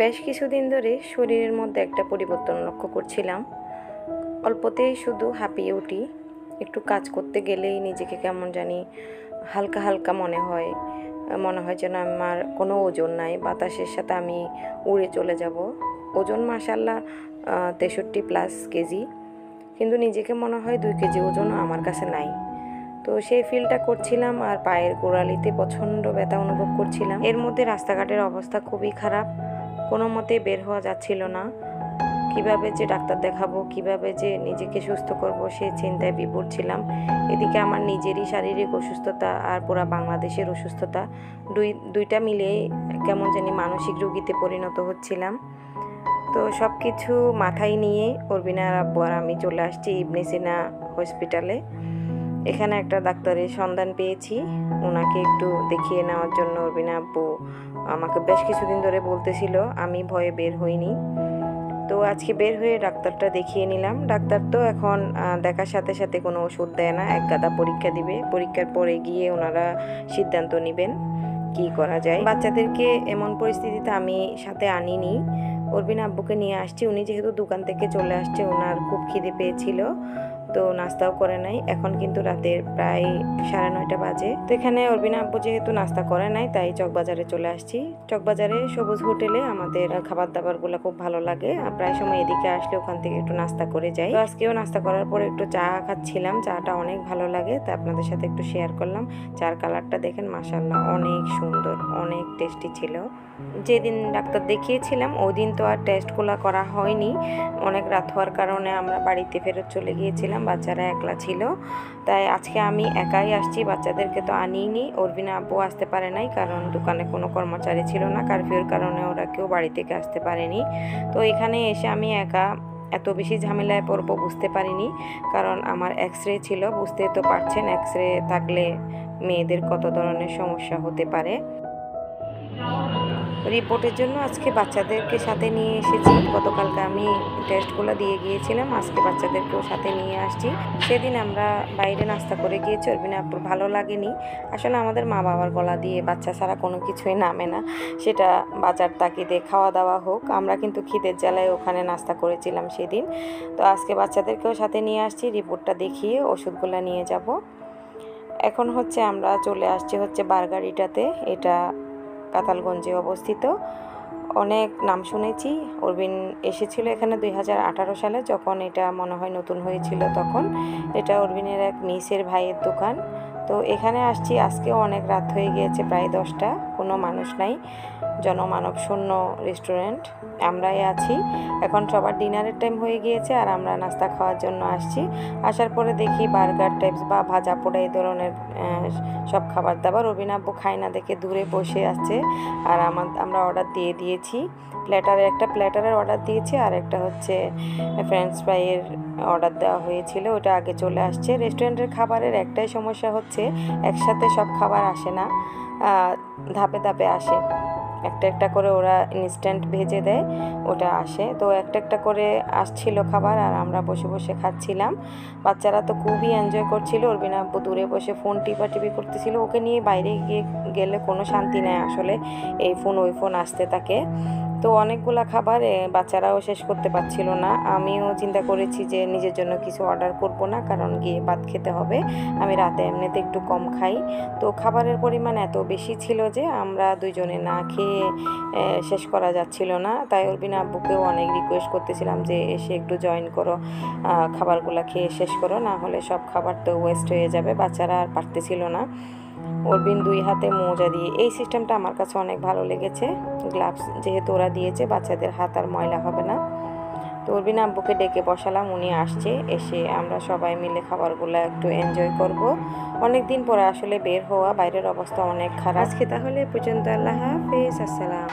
বেশ কিছুদিন ধরে শরীরের মধ্যে একটা পরিবর্তন লক্ষ্য করছিলাম। অল্পতেই শুধু হাঁপিয়ে উঠি। একটু কাজ করতে গেলেই নিজেকে কেমন জানি হালকা হালকা মনে হয়। মনে হয় যেন আমার কোনো ওজন নাই, বাতাসের সাথে আমি উড়ে চলে যাব। ওজন মাশাআল্লাহ 63+ কেজি, কিন্তু নিজেকে মনে হয় 2 কেজি ওজনও আমার কাছে নাই। তো সেই ফিলটা করছিলাম, আর পায়ের গোড়ালিতে প্রচণ্ড ব্যথা অনুভব করছিলাম। এর মধ্যে রাস্তাঘাটের অবস্থা খুবই খারাপ, কোনো মতে বের হওয়া যাচ্ছিল না। কিভাবে যে ডাক্তার দেখাবো, কিভাবে যে নিজেকে সুস্থ করব, সেই চিন্তায় বিভোর ছিলাম। এদিকে আমার নিজেরই শারীরিক অসুস্থতা আর পুরা বাংলাদেশের অসুস্থতা, দুইটা মিলিয়ে কেমন জানি মানসিক রোগীতে পরিণত হচ্ছিলাম। তো সব কিছু মাথায় নিয়ে অরবিনার আব্বু আর আমি চলে আসছি ইবনে সিনা হসপিটালে। এখানে একটা ডাক্তারের সন্ধান পেয়েছি, ওনাকে একটু দেখিয়ে নেওয়ার জন্য অরবিনা আব্বু আমাকে বেশ কিছুদিন ধরে বলতেছিল, আমি ভয়ে বের হইনি। তো আজকে বের হয়ে ডাক্তারটা দেখিয়ে নিলাম। ডাক্তার তো এখন দেখার সাথে সাথে কোনো ওষুধ দেয় না, এক গাদা পরীক্ষা দিবে, পরীক্ষার পরে গিয়ে ওনারা সিদ্ধান্ত নেবেন কি করা যায়। বাচ্চাদেরকে এমন পরিস্থিতিতে আমি সাথে আনিনি, অরবিনা আব্বুকে নিয়ে আসছি। উনি যেহেতু দোকান থেকে চলে আসছে, ওনার খুব খিদে পেয়েছিল, তো নাস্তাও করে নাই। এখন কিন্তু রাতের প্রায় 9:30 বাজে। তো এখানে অরবিনা আব্বু যেহেতু নাস্তা করে নাই, তাই চকবাজারে চলে আসছি। চকবাজারে সবুজ হোটেলে আমাদের খাবার দাবারগুলো খুব ভালো লাগে, প্রায় সময় এদিকে আসলে ওখান থেকে একটু নাস্তা করে যাই। তো আজকেও নাস্তা করার পরে একটু চা খাচ্ছিলাম, চাটা অনেক ভালো লাগে, তাই আপনাদের সাথে একটু শেয়ার করলাম। চার কালারটা দেখেন মাশাআল্লাহ অনেক সুন্দর, অনেক টেস্টি ছিল। যেদিন ডাক্তার দেখিয়েছিলাম ওই দিন তো আর টেস্টগুলো করা হয়নি, অনেক রাত হওয়ার কারণে আমরা বাড়িতে ফেরত চলে গিয়েছিলাম, বাচ্চারা একলা ছিল। তাই আজকে আমি একাই আসছি, বাচ্চাদেরকে তো আনিনি। অরবিনা আব্বু আসতে পারে নাই, কারণ দোকানে কোনো কর্মচারী ছিল না, কারফিউর কারণে ওরা কেউ বাড়ি থেকে আসতে পারেনি। তো এখানে এসে আমি একা এত বেশি ঝামেলায় পড়বো বুঝতে পারিনি, কারণ আমার এক্সরে ছিল। বুঝতে তো পারছেন এক্সরে থাকলে মেয়েদের কত ধরনের সমস্যা হতে পারে। রিপোর্টের জন্য আজকে বাচ্চাদেরকে সাথে নিয়ে এসেছি। গতকালকে আমি টেস্টগুলো দিয়ে গিয়েছিলাম, আজকে বাচ্চাদেরকেও সাথে নিয়ে আসছি। সেদিন আমরা বাইরে নাস্তা করে গিয়েছি, অরবিনা আব্বুর ভালো লাগেনি। আসলে আমাদের মা বাবার গলা দিয়ে বাচ্চা ছাড়া কোনো কিছুই নামে না, সেটা বাজার তাকিদে খাওয়া দাওয়া হোক। আমরা কিন্তু খিদের জ্বালায় ওখানে নাস্তা করেছিলাম সেদিন। তো আজকে বাচ্চাদেরকেও সাথে নিয়ে আসছি, রিপোর্টটা দেখিয়ে ওষুধগুলো নিয়ে যাব। এখন আমরা চলে আসছি বারগাড়িটাতে, এটা কাতালগঞ্জে অবস্থিত। অনেক নাম শুনেছি। অরবিন এসেছিল এখানে 2018 সালে, যখন এটা মনে হয় নতুন হয়েছিল তখন। এটা অরবিনের এক মিসের ভাইয়ের দোকান। তো এখানে আসছি, আজকেও অনেক রাত হয়ে গিয়েছে, প্রায় 10টা, কোনো মানুষ নাই, জনমানব শূন্য রেস্টুরেন্ট, আমরাই আছি। এখন সবার ডিনারের টাইম হয়ে গিয়েছে, আর আমরা নাস্তা খাওয়ার জন্য আসছি। আসার পরে দেখি বার্গার টাইপস বা ভাজা পোড়া এই ধরনের সব খাবার দাবার। অরবিনা আব্বু খায় না দেখে দূরে বসে আছে, আর আমরা অর্ডার দিয়ে দিয়েছি। একটা প্ল্যাটারের অর্ডার দিয়েছি, আর একটা ফ্রেঞ্চ ফ্রাইয়ের অর্ডার দেওয়া হয়েছিল, ওটা আগে চলে আসছে। রেস্টুরেন্টের খাবারের একটাই সমস্যা একসাথে সব খাবার আসে না, ধাপে ধাপে আসে। একটা করে ওরা ইনস্ট্যান্ট ভেজে দেয়, ওটা আসে। তো একটা করে আসছিল খাবার, আর আমরা বসে বসে খাচ্ছিলাম। বাচ্চারা তো খুবই এনজয় করছিল। অরবিনা আব্বু দূরে বসে ফোন টিপি করতেছিল। ওকে নিয়ে বাইরে গেলে কোনো শান্তি নেই আসলে, এই ফোন ওই ফোন আসতে থাকে। তো অনেকগুলা খাবার বাচ্চারাও শেষ করতে পারছিল না। আমিও চিন্তা করেছি যে নিজের জন্য কিছু অর্ডার করব না, কারণ গিয়ে ভাত খেতে হবে। আমি রাতে এমনিতে একটু কম খাই। তো খাবারের পরিমাণ এত বেশি ছিল যে আমরা দুইজনে না খেয়ে শেষ করা যাচ্ছিল না। তাই অরবিনা আব্বুকেও অনেক রিকোয়েস্ট করতেছিলাম যে এসে একটু জয়েন করো, খাবারগুলো খেয়ে শেষ করো, না হলে সব খাবার তো ওয়েস্ট হয়ে যাবে। বাচ্চারা আর পারতেছিল না। অরবিন 2 হাতে মোজা দিয়ে, এই সিস্টেমটা আমার কাছে অনেক ভালো লেগেছে। গ্লাভস যেহেতু ওরা দিয়েছে, বাচ্চাদের হাত আর ময়লা হবে না। তো অরবিন আব্বুকে ডেকে বসালাম, উনি আসছে। এসে আমরা সবাই মিলে খাবারগুলো একটু এনজয় করব। অনেক দিন পরে আসলে বের হওয়া, বাইরের অবস্থা অনেক খারাপ। আজকে তাহলে পর্যন্ত, আল্লাহ হাফেজ, আসসালাম।